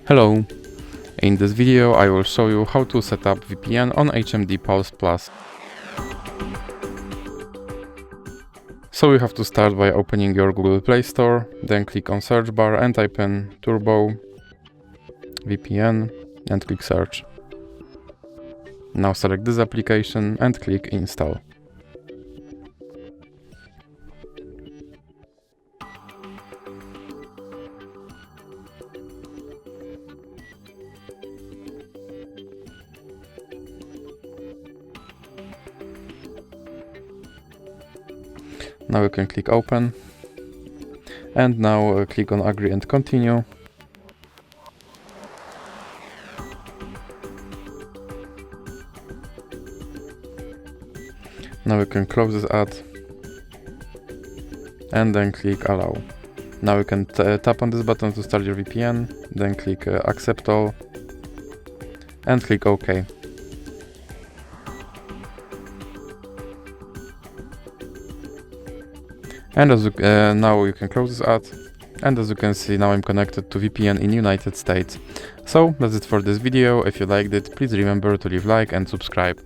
Hello! In this video I will show you how to set up VPN on HMD Pulse Plus. So you have to start by opening your Google Play Store, then click on search bar and type in Turbo VPN and click search. Now select this application and click install. Now you can click open, and now click on agree and continue. Now you can close this ad and then click allow. Now you can tap on this button to start your VPN, then click accept all and click OK. And now you can close this ad, and as you can see, now I'm connected to VPN in United States. So that's it for this video. If you liked it, please remember to leave a like and subscribe.